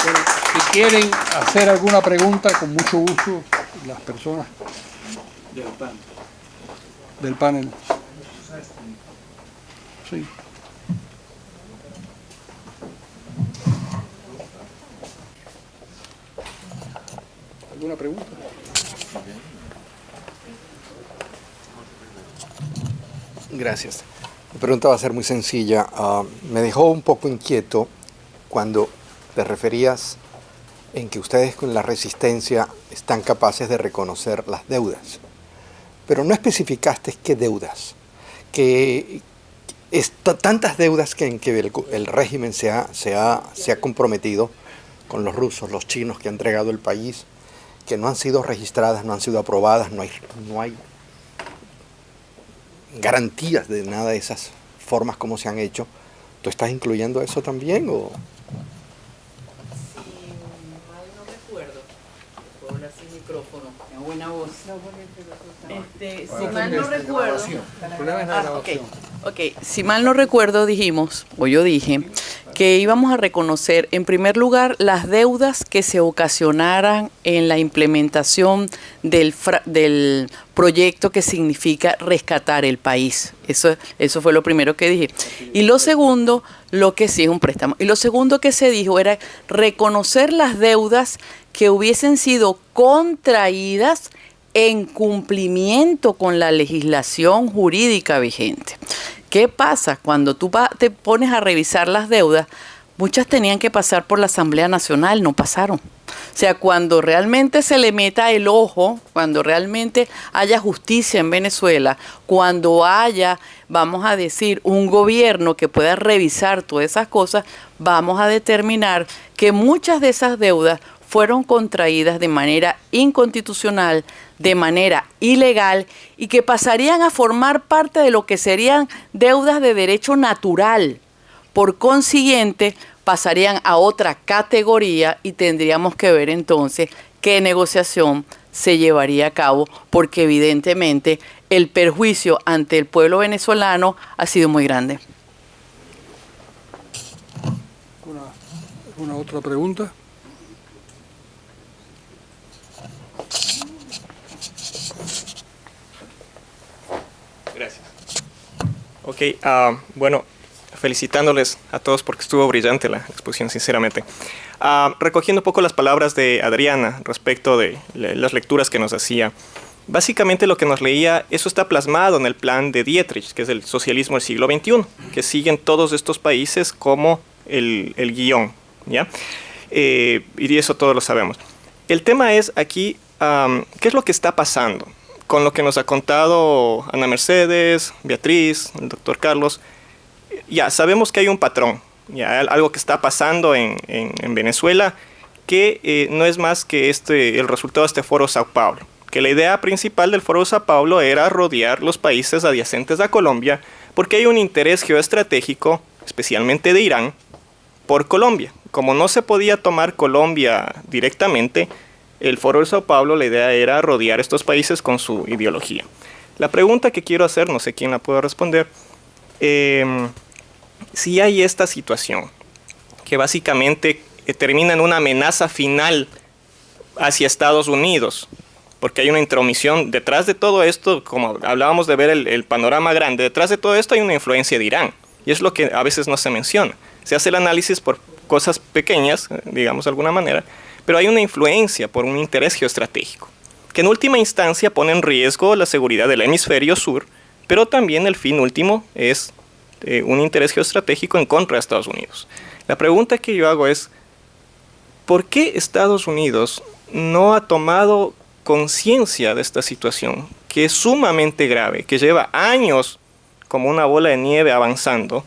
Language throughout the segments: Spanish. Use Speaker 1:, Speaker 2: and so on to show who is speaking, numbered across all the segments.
Speaker 1: Bueno, si quieren hacer alguna pregunta, con mucho gusto, las personas del panel. Sí. ¿Alguna pregunta?
Speaker 2: Gracias. Mi pregunta va a ser muy sencilla. Me dejó un poco inquieto cuando te referías en que ustedes con la resistencia están capaces de reconocer las deudas. Pero no especificaste qué deudas. Que tantas deudas que en que el régimen se ha comprometido con los rusos, los chinos que han entregado el país, que no han sido registradas, no han sido aprobadas, no hay garantías de nada de esas formas como se han hecho. ¿Tú estás incluyendo eso también o...?
Speaker 3: Buena voz. Si mal no recuerdo, si mal no recuerdo dijimos, o yo dije, que íbamos a reconocer en primer lugar las deudas que se ocasionaran en la implementación del proyecto que significa rescatar el país. Eso fue lo primero que dije. Y lo segundo, lo que sí es un préstamo. Y lo segundo que se dijo era reconocer las deudas que hubiesen sido contraídas en cumplimiento con la legislación jurídica vigente. ¿Qué pasa? Cuando tú te pones a revisar las deudas, muchas tenían que pasar por la Asamblea Nacional, no pasaron. O sea, cuando realmente se le meta el ojo, cuando realmente haya justicia en Venezuela, cuando haya, vamos a decir, un gobierno que pueda revisar todas esas cosas, vamos a determinar que muchas de esas deudas fueron contraídas de manera inconstitucional, de manera ilegal y que pasarían a formar parte de lo que serían deudas de derecho natural. Por consiguiente, pasarían a otra categoría y tendríamos que ver entonces qué negociación se llevaría a cabo, porque evidentemente el perjuicio ante el pueblo venezolano ha sido muy grande.
Speaker 1: ¿Alguna otra pregunta?
Speaker 4: Gracias. Ok, bueno, felicitándoles a todos porque estuvo brillante la exposición, sinceramente. Recogiendo un poco las palabras de Adriana respecto de las lecturas que nos hacía, básicamente lo que nos leía, eso está plasmado en el plan de Dietrich, que es el socialismo del siglo XXI, que siguen todos estos países como el guión, ¿ya? Y eso todos lo sabemos. El tema es aquí, ¿qué es lo que está pasando? Con lo que nos ha contado Ana Mercedes, Beatriz, el doctor Carlos, ya sabemos que hay un patrón, ya algo que está pasando en Venezuela, que no es más que el resultado de este Foro Sao Paulo, que la idea principal del Foro Sao Paulo era rodear los países adyacentes a Colombia, porque hay un interés geoestratégico, especialmente de Irán, por Colombia. Como no se podía tomar Colombia directamente, el Foro de Sao Paulo, la idea era rodear estos países con su ideología. La pregunta que quiero hacer, no sé quién la puede responder, si hay esta situación que básicamente termina en una amenaza final hacia Estados Unidos, porque hay una intromisión detrás de todo esto, como hablábamos de ver el panorama grande, detrás de todo esto hay una influencia de Irán, y es lo que a veces no se menciona. Se hace el análisis por cosas pequeñas, digamos de alguna manera, pero hay una influencia por un interés geoestratégico, que en última instancia pone en riesgo la seguridad del hemisferio sur, pero también el fin último es un interés geoestratégico en contra de Estados Unidos. La pregunta que yo hago es, ¿por qué Estados Unidos no ha tomado conciencia de esta situación, que es sumamente grave, que lleva años como una bola de nieve avanzando?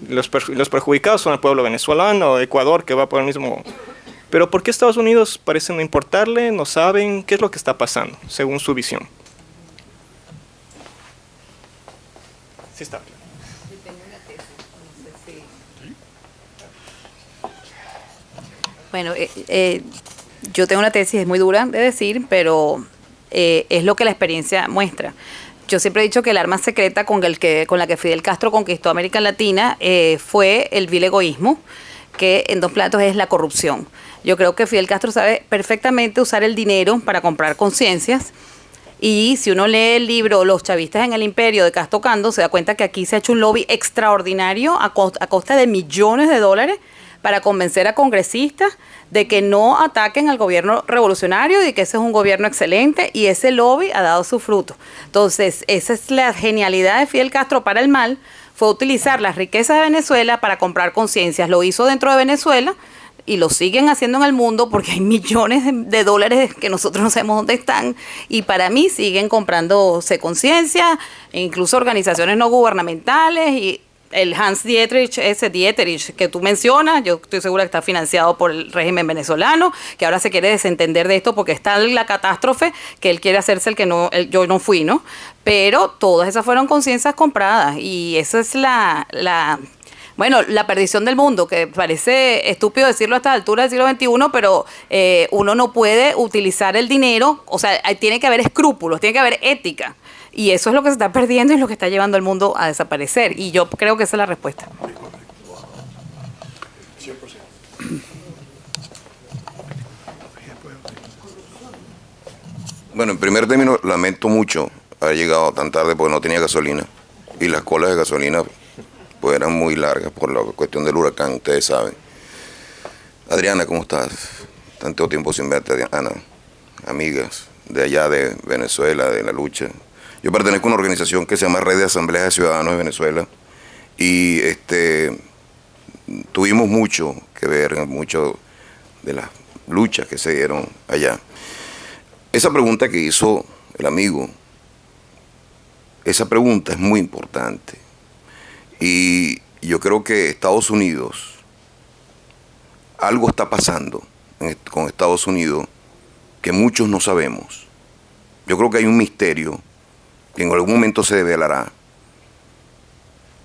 Speaker 4: Los perjudicados son el pueblo venezolano, Ecuador, que va por el mismo... Pero ¿por qué Estados Unidos parece no importarle? ¿No saben qué es lo que está pasando, según su visión? Sí está.
Speaker 3: Yo tengo una tesis, no sé si...
Speaker 5: Bueno, yo tengo una tesis, es muy dura de decir, pero es lo que la experiencia muestra. Yo siempre he dicho que el arma secreta con la que Fidel Castro conquistó América Latina fue el vil egoísmo, que en dos platos es la corrupción. Yo creo que Fidel Castro sabe perfectamente usar el dinero para comprar conciencias. Y si uno lee el libro Los chavistas en el imperio de Castro Cando, se da cuenta que aquí se ha hecho un lobby extraordinario a costa de millones de dólares para convencer a congresistas de que no ataquen al gobierno revolucionario y que ese es un gobierno excelente, y ese lobby ha dado su fruto. Entonces, esa es la genialidad de Fidel Castro para el mal, fue utilizar las riquezas de Venezuela para comprar conciencias. Lo hizo dentro de Venezuela y lo siguen haciendo en el mundo porque hay millones de dólares que nosotros no sabemos dónde están, y para mí siguen comprándose conciencia, incluso organizaciones no gubernamentales. Y el Hans Dietrich, ese Dietrich que tú mencionas, yo estoy segura que está financiado por el régimen venezolano, que ahora se quiere desentender de esto porque está la catástrofe, que él quiere hacerse el que no, yo no fui, ¿no? Pero todas esas fueron conciencias compradas, y esa es la perdición del mundo, que parece estúpido decirlo a esta altura del siglo XXI, pero uno no puede utilizar el dinero, o sea, tiene que haber escrúpulos, tiene que haber ética. Y eso es lo que se está perdiendo y es lo que está llevando al mundo a desaparecer. Y yo creo que esa es la respuesta.
Speaker 6: Bueno, en primer término, lamento mucho haber llegado tan tarde porque no tenía gasolina. Y las colas de gasolina pues eran muy largas por la cuestión del huracán, ustedes saben. Adriana, ¿cómo estás? Tanto tiempo sin verte, Ana. Amigas de allá de Venezuela, de la lucha. Yo pertenezco a una organización que se llama Red de Asambleas de Ciudadanos de Venezuela, y tuvimos mucho que ver en mucho de las luchas que se dieron allá. Esa pregunta que hizo el amigo, esa pregunta es muy importante, y yo creo que Estados Unidos, algo está pasando con Estados Unidos que muchos no sabemos. Yo creo que hay un misterio que en algún momento se develará,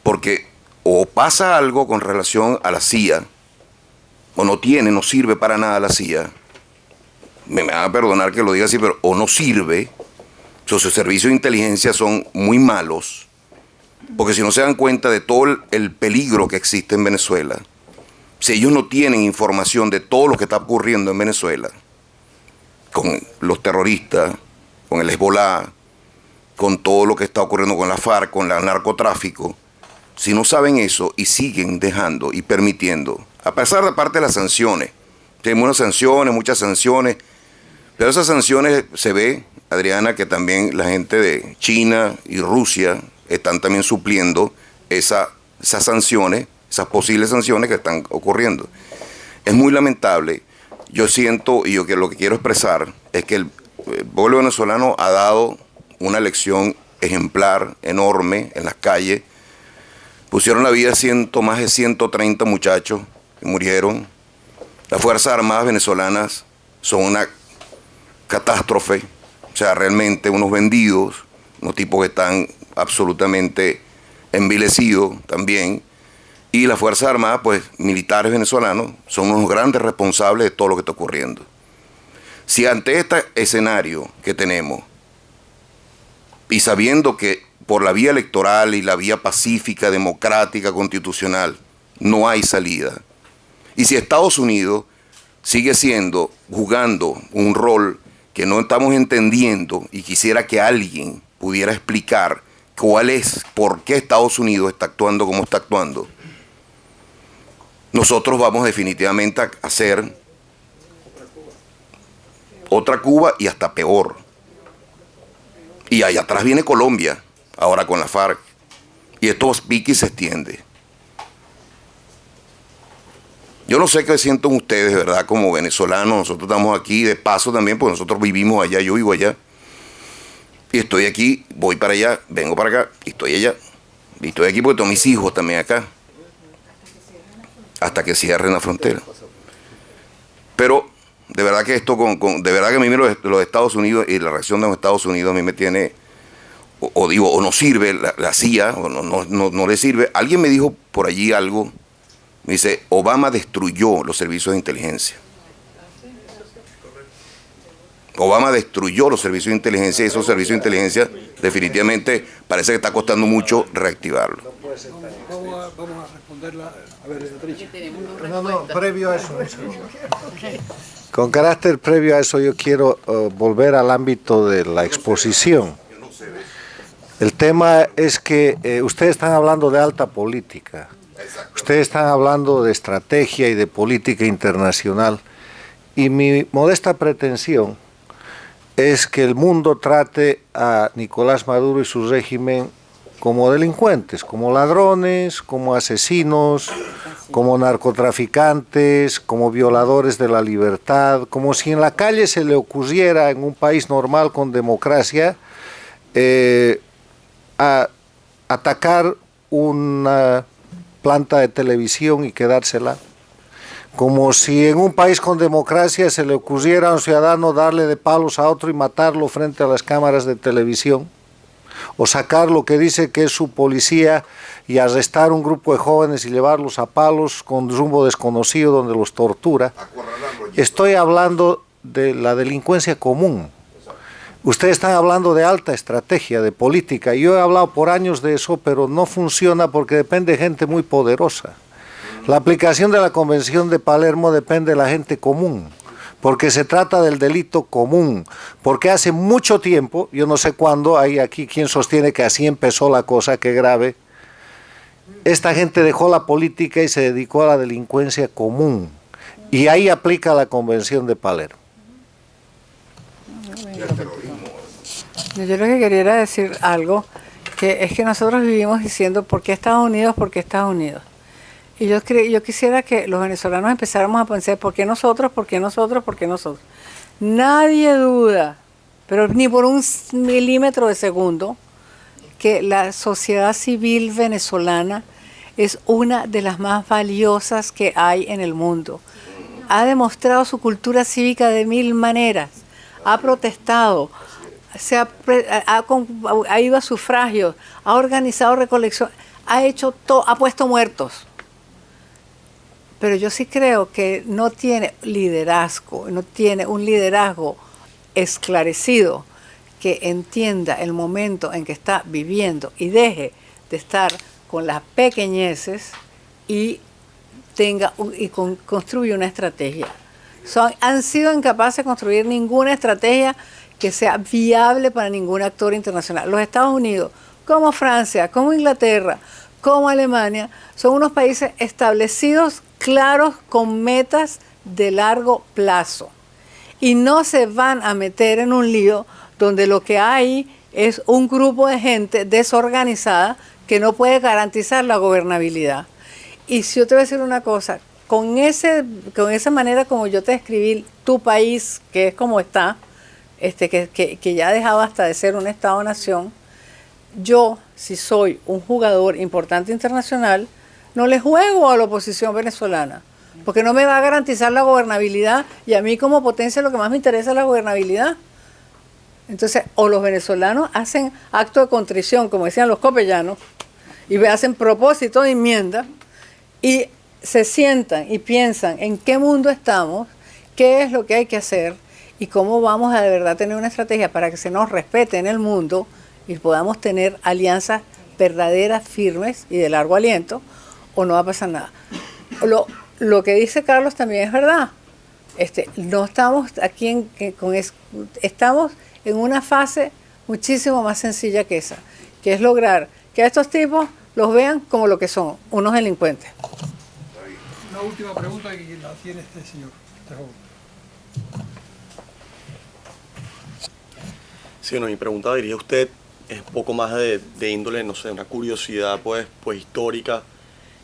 Speaker 6: porque o pasa algo con relación a la CIA, o no sirve para nada la CIA, me van a perdonar que lo diga así, pero o no sirve, sus servicios de inteligencia son muy malos, porque si no se dan cuenta de todo el peligro que existe en Venezuela, si ellos no tienen información de todo lo que está ocurriendo en Venezuela, con los terroristas, con el Hezbollah, con todo lo que está ocurriendo con la FARC, con el narcotráfico, si no saben eso y siguen dejando y permitiendo, a pesar de parte de las sanciones, tenemos muchas sanciones, pero esas sanciones se ve, Adriana, que también la gente de China y Rusia están también supliendo esas sanciones, esas posibles sanciones que están ocurriendo. Es muy lamentable. Yo siento, y lo que quiero expresar es que el pueblo venezolano ha dado una lección ejemplar, enorme, en las calles. Pusieron la vida más de 130 muchachos que murieron. Las Fuerzas Armadas venezolanas son una catástrofe, o sea, realmente unos vendidos, unos tipos que están absolutamente envilecidos también. Y las Fuerzas Armadas, pues, militares venezolanos, son unos grandes responsables de todo lo que está ocurriendo. Si ante este escenario que tenemos, y sabiendo que por la vía electoral y la vía pacífica, democrática, constitucional, no hay salida, y si Estados Unidos sigue jugando un rol que no estamos entendiendo, y quisiera que alguien pudiera explicar por qué Estados Unidos está actuando como está actuando, nosotros vamos definitivamente a hacer otra Cuba y hasta peor. Y allá atrás viene Colombia, ahora con la FARC, y esto pique y se extiende. Yo no sé qué sienten ustedes, ¿verdad? Como venezolanos, nosotros estamos aquí de paso también, porque nosotros vivimos allá, yo vivo allá. Y estoy aquí, voy para allá, vengo para acá, y estoy allá. Y estoy aquí porque tengo mis hijos también acá. Hasta que cierren la frontera. Pero de verdad que de verdad que a mí los Estados Unidos y la reacción de los Estados Unidos a mí me tiene, o no sirve la CIA, o no le sirve. Alguien me dijo por allí algo, me dice, Obama destruyó los servicios de inteligencia. Obama destruyó los servicios de inteligencia, y esos servicios de inteligencia definitivamente parece que está costando mucho reactivarlos.
Speaker 1: Vamos a responderla. A ver, Beatriz.
Speaker 7: No, previo a eso. Con carácter previo a eso, yo quiero volver al ámbito de la exposición. El tema es que ustedes están hablando de alta política. Ustedes están hablando de estrategia y de política internacional. Y mi modesta pretensión es que el mundo trate a Nicolás Maduro y su régimen como delincuentes, como ladrones, como asesinos, como narcotraficantes, como violadores de la libertad, como si en la calle se le ocurriera en un país normal con democracia a atacar una planta de televisión y quedársela. Como si en un país con democracia se le ocurriera a un ciudadano darle de palos a otro y matarlo frente a las cámaras de televisión, o sacar lo que dice que es su policía y arrestar un grupo de jóvenes y llevarlos a palos con rumbo desconocido donde los tortura. Estoy hablando de la delincuencia común. Ustedes están hablando de alta estrategia, de política. Yo he hablado por años de eso, pero no funciona porque depende de gente muy poderosa. La aplicación de la Convención de Palermo depende de la gente común, porque se trata del delito común, porque hace mucho tiempo, yo no sé cuándo, hay aquí quien sostiene que así empezó la cosa, qué grave, esta gente dejó la política y se dedicó a la delincuencia común, y ahí aplica la Convención de Palermo.
Speaker 8: Yo lo que quería era decir algo, que es que nosotros vivimos diciendo ¿por qué Estados Unidos? ¿Por qué Estados Unidos? Y yo quisiera que los venezolanos empezáramos a pensar ¿por qué nosotros? ¿Por qué nosotros? ¿Por qué nosotros? Nadie duda, pero ni por un milímetro de segundo, que la sociedad civil venezolana es una de las más valiosas que hay en el mundo. Ha demostrado su cultura cívica de mil maneras, ha protestado, ha ido a sufragios, ha organizado recolección, ha hecho todo, ha puesto muertos. Pero yo sí creo que no tiene liderazgo, no tiene un liderazgo esclarecido que entienda el momento en que está viviendo y deje de estar con las pequeñeces y construye una estrategia. Han sido incapaces de construir ninguna estrategia que sea viable para ningún actor internacional. Los Estados Unidos, como Francia, como Inglaterra, como Alemania, son unos países establecidos, claros, con metas de largo plazo. Y no se van a meter en un lío donde lo que hay es un grupo de gente desorganizada que no puede garantizar la gobernabilidad. Y si yo te voy a decir una cosa, con esa manera como yo te describí tu país, que es como está, que ya ha dejado hasta de ser un Estado-nación, yo, si soy un jugador importante internacional, no le juego a la oposición venezolana, porque no me va a garantizar la gobernabilidad, y a mí como potencia lo que más me interesa es la gobernabilidad. Entonces, o los venezolanos hacen acto de contrición, como decían los copellanos, y hacen propósito de enmienda, y se sientan y piensan en qué mundo estamos, qué es lo que hay que hacer, y cómo vamos a de verdad tener una estrategia para que se nos respete en el mundo y podamos tener alianzas verdaderas, firmes y de largo aliento, o no va a pasar nada. Lo que dice Carlos también es verdad. No estamos aquí estamos en una fase muchísimo más sencilla que esa, que es lograr que a estos tipos los vean como lo que son, unos delincuentes.
Speaker 1: Una última pregunta que la tiene este señor.
Speaker 9: Sí, bueno, mi pregunta dirigida a usted es un poco más de índole, no sé, una curiosidad pues histórica,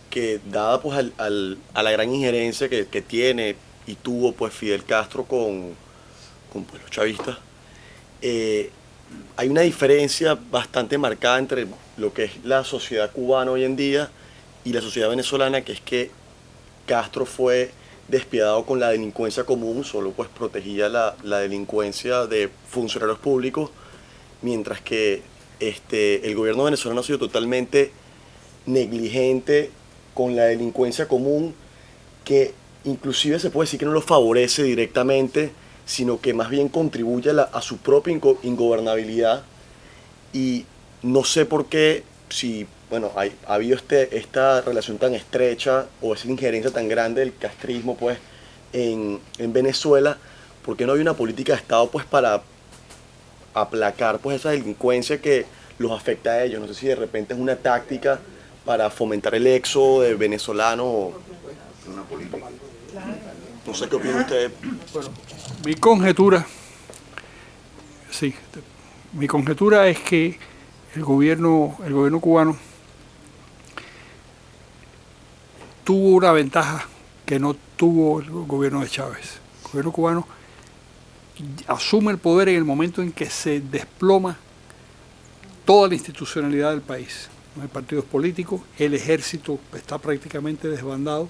Speaker 9: que dada pues a la gran injerencia que tiene y tuvo pues Fidel Castro con pues, los chavistas, hay una diferencia bastante marcada entre lo que es la sociedad cubana hoy en día y la sociedad venezolana, que es que Castro fue despiadado con la delincuencia común, solo pues protegía la delincuencia de funcionarios públicos, mientras que el gobierno venezolano ha sido totalmente negligente con la delincuencia común, que inclusive se puede decir que no lo favorece directamente, sino que más bien contribuye a su propia ingobernabilidad. Y no sé por qué, si bueno, ha habido esta relación tan estrecha o esa injerencia tan grande del castrismo pues en Venezuela, ¿por qué no hay una política de Estado pues para aplacar pues esa delincuencia que los afecta a ellos? No sé si de repente es una táctica para fomentar el éxodo de venezolanos o una política. No sé qué opina usted.
Speaker 1: Bueno, mi conjetura es que el gobierno cubano tuvo una ventaja que no tuvo el gobierno de Chávez. El gobierno cubano asume el poder en el momento en que se desploma toda la institucionalidad del país. No hay partidos políticos, el ejército está prácticamente desbandado.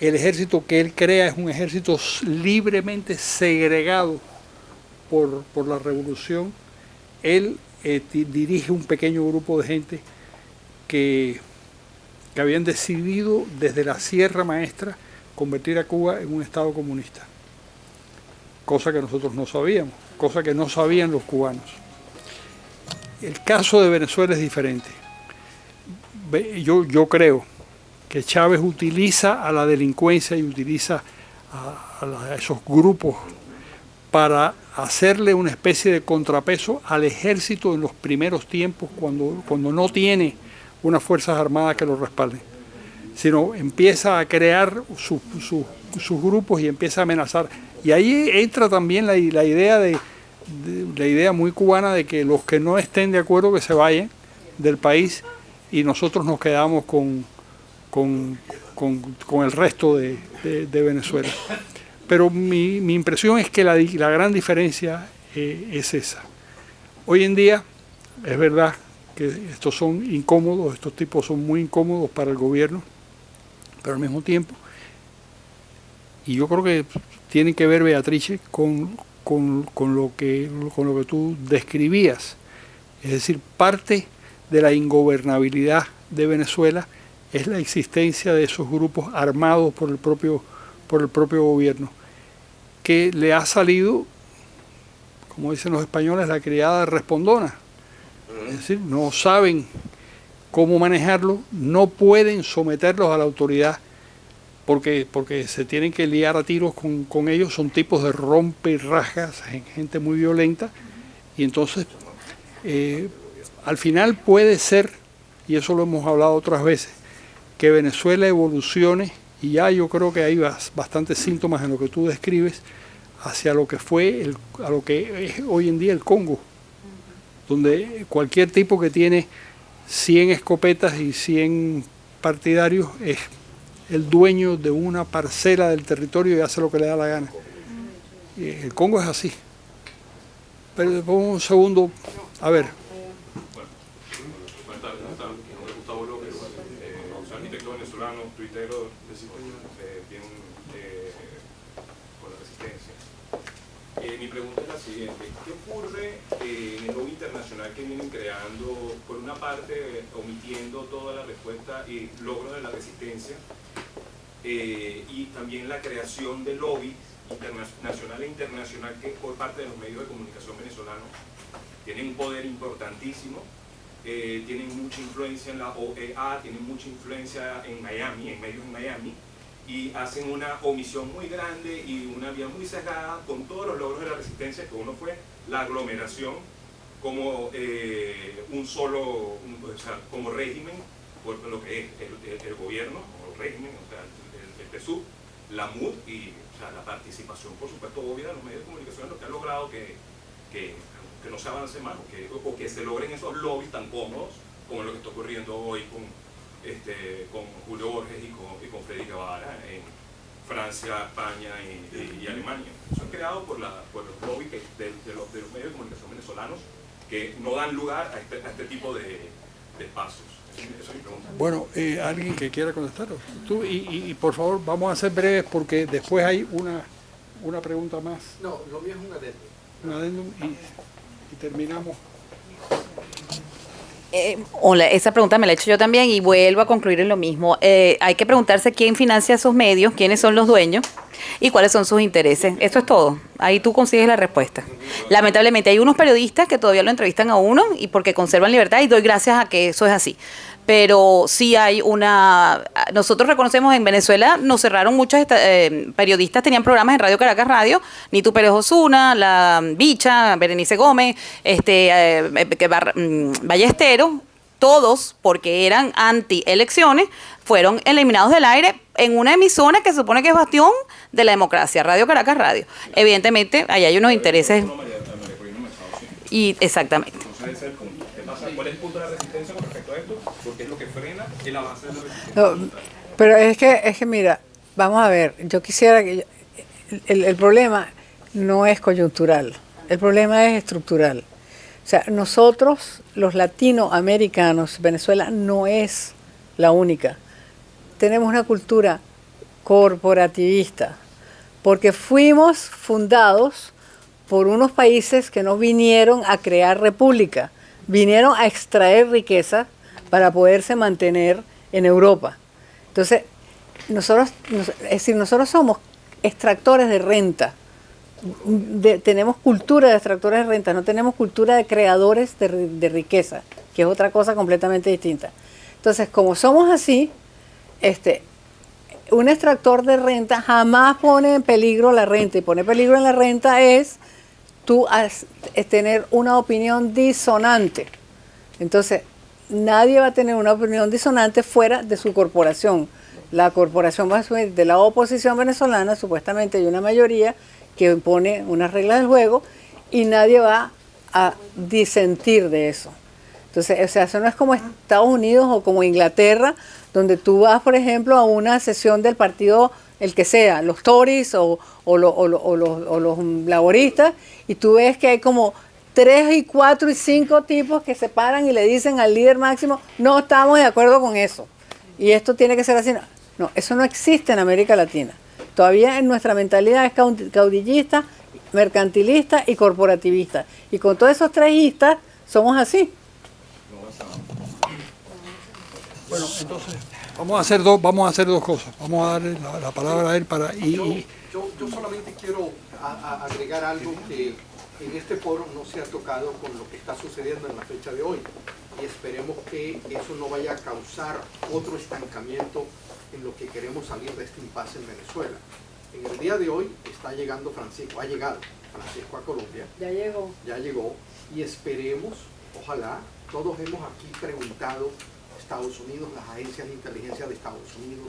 Speaker 1: El ejército que él crea es un ejército libremente segregado por la revolución. Él dirige un pequeño grupo de gente que habían decidido desde la Sierra Maestra convertir a Cuba en un estado comunista. Cosa que nosotros no sabíamos, cosa que no sabían los cubanos. El caso de Venezuela es diferente. Yo creo que Chávez utiliza a la delincuencia y utiliza a esos grupos para hacerle una especie de contrapeso al ejército en los primeros tiempos, cuando no tiene unas fuerzas armadas que lo respalden, sino empieza a crear sus grupos y empieza a amenazar. Y ahí entra también la idea muy cubana de que los que no estén de acuerdo que se vayan del país y nosotros nos quedamos con el resto de Venezuela. Pero mi impresión es que la gran diferencia es esa. Hoy en día es verdad que estos son incómodos, estos tipos son muy incómodos para el gobierno, pero al mismo tiempo, y yo creo que tiene que ver, Beatrice, con lo que tú describías. Es decir, parte de la ingobernabilidad de Venezuela es la existencia de esos grupos armados por el propio gobierno, que le ha salido, como dicen los españoles, la criada respondona. Es decir, no saben cómo manejarlo, no pueden someterlos a la autoridad porque se tienen que liar a tiros con ellos, son tipos de rompe y rajas, gente muy violenta, y entonces al final puede ser, y eso lo hemos hablado otras veces, que Venezuela evolucione, y ya yo creo que hay bastantes síntomas en lo que tú describes, hacia lo que fue, a lo que es hoy en día el Congo, donde cualquier tipo que tiene 100 escopetas y 100 partidarios es el dueño de una parcela del territorio y hace lo que le da la gana. El Congo es así. Pero un segundo, a ver.
Speaker 10: Gustavo López, arquitecto venezolano, tuitero, con la resistencia. Mi pregunta es la siguiente: ¿qué ocurre en el lobby internacional que vienen creando, por una parte, omitiendo toda la respuesta y logro de la resistencia, y también la creación de lobbies nacional e internacional que por parte de los medios de comunicación venezolanos tienen un poder importantísimo, tienen mucha influencia en la OEA, tienen mucha influencia en Miami, en medios en Miami, y hacen una omisión muy grande y una vía muy sesgada con todos los logros de la resistencia, que uno fue la aglomeración como como régimen, por lo que es el gobierno, o régimen, o sea, el PSUV, la MUD y la participación, por supuesto, obvia de los medios de comunicación, lo que ha logrado que no se avance más, o que se logren esos lobbies tan cómodos como lo que está ocurriendo hoy con Julio Borges y con Freddy Guevara en Francia, España y Alemania. Eso es creado por los lobbies de los medios de comunicación venezolanos que no dan lugar a este tipo de espacios.
Speaker 1: Bueno, alguien que quiera contestar. Tú, y por favor, vamos a ser breves porque después hay una pregunta más.
Speaker 2: No, lo mío es un adendum.
Speaker 1: Un adendum y terminamos.
Speaker 5: Hola, esa pregunta me la he hecho yo también y vuelvo a concluir en lo mismo. Hay que preguntarse quién financia esos medios, quiénes son los dueños y cuáles son sus intereses. Eso es todo. Ahí tú consigues la respuesta. Lamentablemente hay unos periodistas que todavía lo entrevistan a uno y porque conservan libertad, y doy gracias a que eso es así. pero sí hay una... Nosotros reconocemos en Venezuela, nos cerraron muchos periodistas, tenían programas en Radio Caracas Radio, Nitu Pérez Osuna, La Bicha, Berenice Gómez, Ballestero, todos, porque eran anti-elecciones, fueron eliminados del aire en una emisora que se supone que es bastión de la democracia, Radio Caracas Radio. Evidentemente, ahí hay unos intereses... Y exactamente.
Speaker 10: ¿Cuál es el punto de la resistencia con respecto a esto? Porque es lo que frena el avance de la resistencia.
Speaker 8: No, pero es que mira, vamos a ver, yo quisiera que... El problema no es coyuntural, el problema es estructural. O sea, nosotros, los latinoamericanos, Venezuela no es la única. Tenemos una cultura corporativista, porque fuimos fundados por unos países que no vinieron a crear república, vinieron a extraer riqueza para poderse mantener en Europa. Entonces, nosotros somos extractores de renta. Tenemos cultura de extractores de renta, no tenemos cultura de creadores de riqueza, que es otra cosa completamente distinta. Entonces, como somos así, un extractor de renta jamás pone en peligro la renta, y poner peligro en la renta es tener una opinión disonante. Entonces, nadie va a tener una opinión disonante fuera de su corporación. La corporación va a ser de la oposición venezolana, supuestamente hay una mayoría que impone unas reglas del juego y nadie va a disentir de eso. Entonces, o sea, eso no es como Estados Unidos o como Inglaterra, donde tú vas, por ejemplo, a una sesión del partido, el que sea, los Tories o los laboristas, y tú ves que hay como 3 y 4 y 5 tipos que se paran y le dicen al líder máximo, no estamos de acuerdo con eso, y esto tiene que ser así. No, eso no existe en América Latina. Todavía en nuestra mentalidad es caudillista, mercantilista y corporativista. Y con todos esos tres istas somos así.
Speaker 1: Bueno, entonces vamos a hacer dos cosas. Vamos a darle la palabra a él para...
Speaker 2: Yo solamente quiero agregar algo que en este foro no se ha tocado con lo que está sucediendo en la fecha de hoy. Y esperemos que eso no vaya a causar otro estancamiento en lo que queremos salir de este impasse en Venezuela. En el día de hoy ha llegado Francisco a Colombia. Ya llegó y esperemos, ojalá, todos hemos aquí preguntado, Estados Unidos, las agencias de inteligencia de Estados Unidos,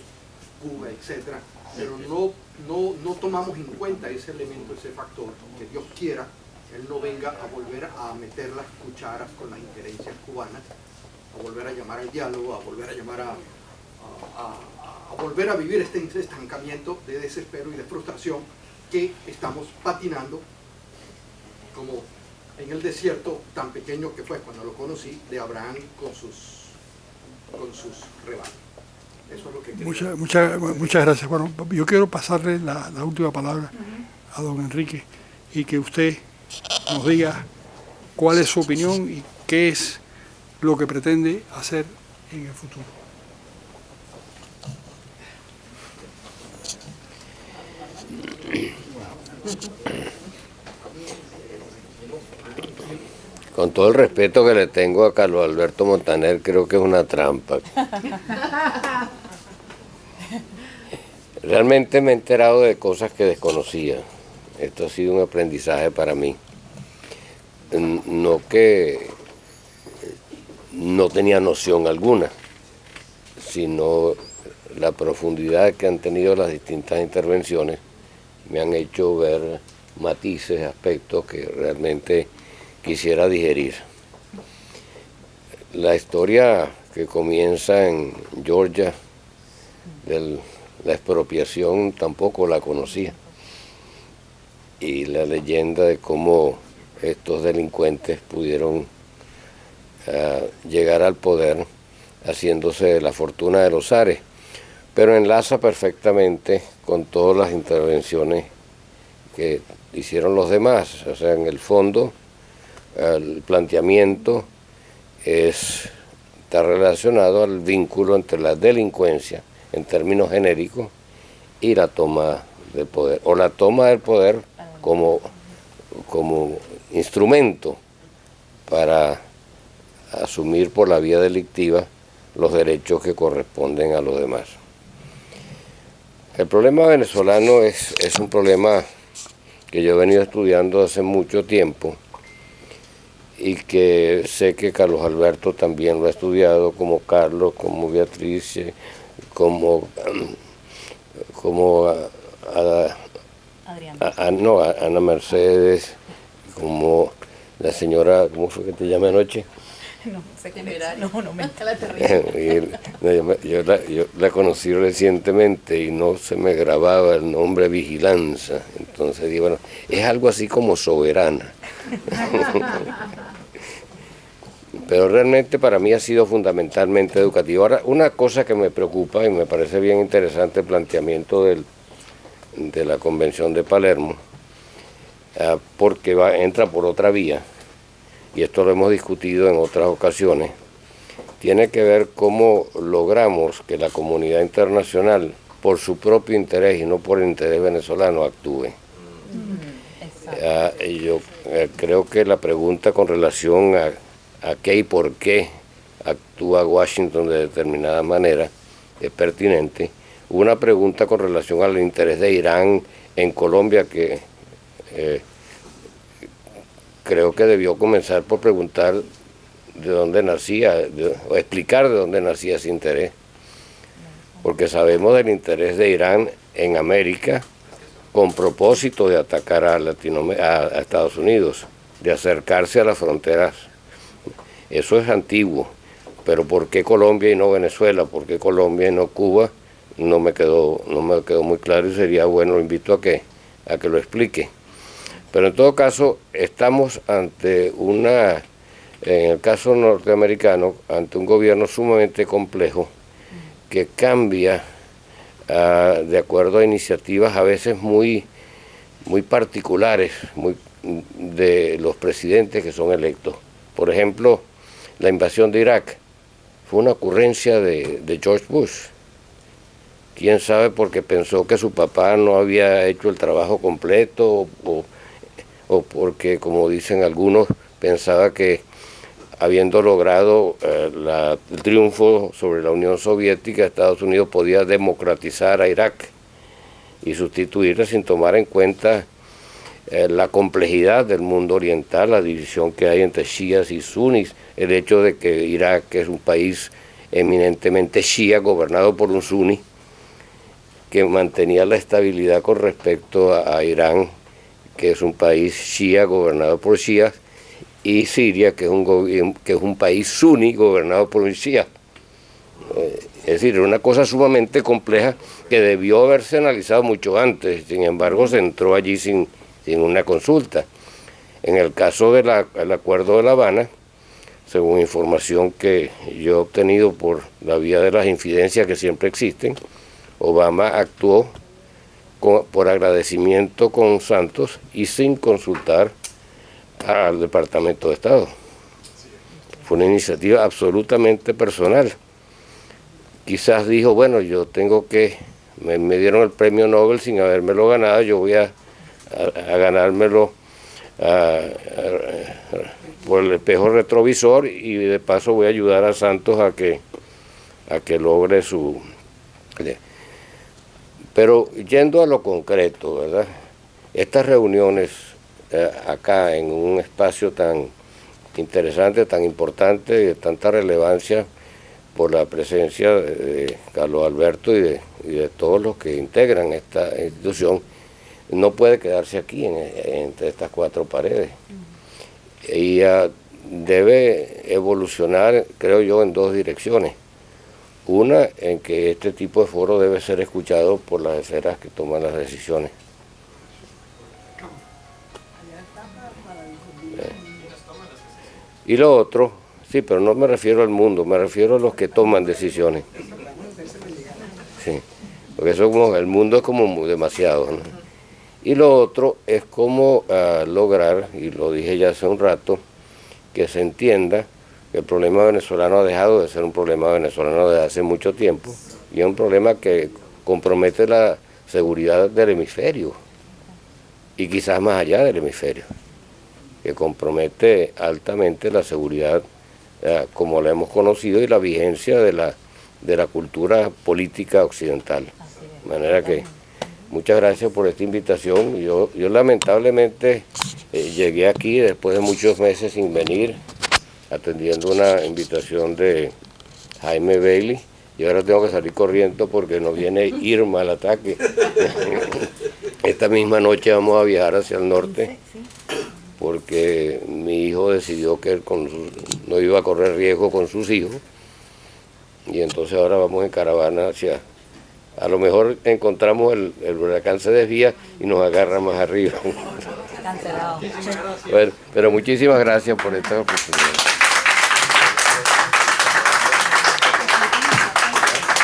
Speaker 2: Cuba, etcétera, pero no tomamos en cuenta ese elemento, ese factor, que Dios quiera, él no venga a volver a meter las cucharas con las injerencias cubanas, a volver a llamar al diálogo, a volver a llamar a volver a vivir este estancamiento de desespero y de frustración que estamos patinando como en el desierto tan pequeño que fue cuando lo conocí de Abraham con sus rebaños. Eso es lo que quería.
Speaker 1: Muchas gracias. Bueno, yo quiero pasarle la última palabra a don Enrique y que usted nos diga cuál es su opinión y qué es lo que pretende hacer en el futuro.
Speaker 11: Con todo el respeto que le tengo a Carlos Alberto Montaner, creo que es una trampa. Realmente me he enterado de cosas que desconocía. Esto ha sido un aprendizaje para mí. No que no tenía noción alguna, sino la profundidad que han tenido las distintas intervenciones me han hecho ver matices, aspectos que realmente quisiera digerir. La historia que comienza en Georgia de la expropiación tampoco la conocía. Y la leyenda de cómo estos delincuentes pudieron llegar al poder haciéndose de la fortuna de los zares, pero enlaza perfectamente con todas las intervenciones que hicieron los demás. O sea, en el fondo, el planteamiento está relacionado al vínculo entre la delincuencia, en términos genéricos, y la toma del poder, o la toma del poder como instrumento para asumir por la vía delictiva los derechos que corresponden a los demás. El problema venezolano es un problema que yo he venido estudiando hace mucho tiempo y que sé que Carlos Alberto también lo ha estudiado, como Carlos, como Beatriz, como Ana Mercedes, como la señora, ¿cómo fue que te llamé anoche?
Speaker 3: No sé quién era, no me la terrible.
Speaker 11: Yo la conocí recientemente y no se me grababa el nombre Vigilanza, entonces digo, bueno, es algo así como Soberana. Pero realmente para mí ha sido fundamentalmente educativo. Ahora, una cosa que me preocupa y me parece bien interesante el planteamiento de la Convención de Palermo, porque entra por otra vía, y esto lo hemos discutido en otras ocasiones, tiene que ver cómo logramos que la comunidad internacional, por su propio interés y no por el interés venezolano, actúe. Yo creo que la pregunta con relación a qué y por qué actúa Washington de determinada manera es pertinente. Una pregunta con relación al interés de Irán en Colombia que creo que debió comenzar por preguntar de dónde nacía, o explicar de dónde nacía ese interés, porque sabemos del interés de Irán en América con propósito de atacar a Estados Unidos, de acercarse a las fronteras. Eso es antiguo, pero ¿por qué Colombia y no Venezuela? ¿Por qué Colombia y no Cuba? No me quedó muy claro y sería bueno, lo invito a que lo explique. Pero en todo caso, estamos ante en el caso norteamericano, ante un gobierno sumamente complejo que cambia de acuerdo a iniciativas a veces muy particulares de los presidentes que son electos. Por ejemplo, la invasión de Irak fue una ocurrencia de George Bush. Quién sabe, porque pensó que su papá no había hecho el trabajo completo o porque, como dicen algunos, pensaba que habiendo logrado el triunfo sobre la Unión Soviética, Estados Unidos podía democratizar a Irak y sustituirla sin tomar en cuenta la complejidad del mundo oriental, la división que hay entre chiíes y suníes, el hecho de que Irak es un país eminentemente chiía gobernado por un suní que mantenía la estabilidad con respecto a Irán, que es un país chiía gobernado por chiíes, y Siria, que es un país suní gobernado por un chiía. Es decir, era una cosa sumamente compleja que debió haberse analizado mucho antes, sin embargo se entró allí sin una consulta. En el caso del Acuerdo de La Habana, según información que yo he obtenido por la vía de las infidencias que siempre existen, Obama actuó por agradecimiento con Santos y sin consultar al Departamento de Estado. Fue una iniciativa absolutamente personal. Quizás dijo, bueno, yo tengo que, me dieron el premio Nobel sin habérmelo ganado, yo voy a ganármelo por el espejo retrovisor y de paso voy a ayudar a Santos a que logre su... Pero yendo a lo concreto, ¿verdad? Estas reuniones acá en un espacio tan interesante, tan importante y de tanta relevancia por la presencia de Carlos Alberto y de todos los que integran esta institución, no puede quedarse aquí entre estas cuatro paredes. Y debe evolucionar, creo yo, en dos direcciones. Una, en que este tipo de foro debe ser escuchado por las esferas que toman las decisiones. Y lo otro, sí, pero no me refiero al mundo, me refiero a los que toman decisiones. Sí, porque eso como, el mundo es como demasiado, ¿no? Y lo otro es cómo lograr, y lo dije ya hace un rato, que se entienda que el problema venezolano ha dejado de ser un problema venezolano desde hace mucho tiempo y es un problema que compromete la seguridad del hemisferio y quizás más allá del hemisferio, que compromete altamente la seguridad como la hemos conocido y la vigencia de la cultura política occidental. De manera que muchas gracias por esta invitación. Yo lamentablemente llegué aquí después de muchos meses sin venir, atendiendo una invitación de Jaime Bailey, y ahora tengo que salir corriendo porque nos viene Irma al ataque. Esta misma noche vamos a viajar hacia el norte porque mi hijo decidió que él no iba a correr riesgo con sus hijos, y entonces ahora vamos en caravana hacia... A lo mejor encontramos el huracán se desvía y nos agarra más arriba.
Speaker 5: Cancelado.
Speaker 11: Bueno, pero muchísimas gracias por esta oportunidad.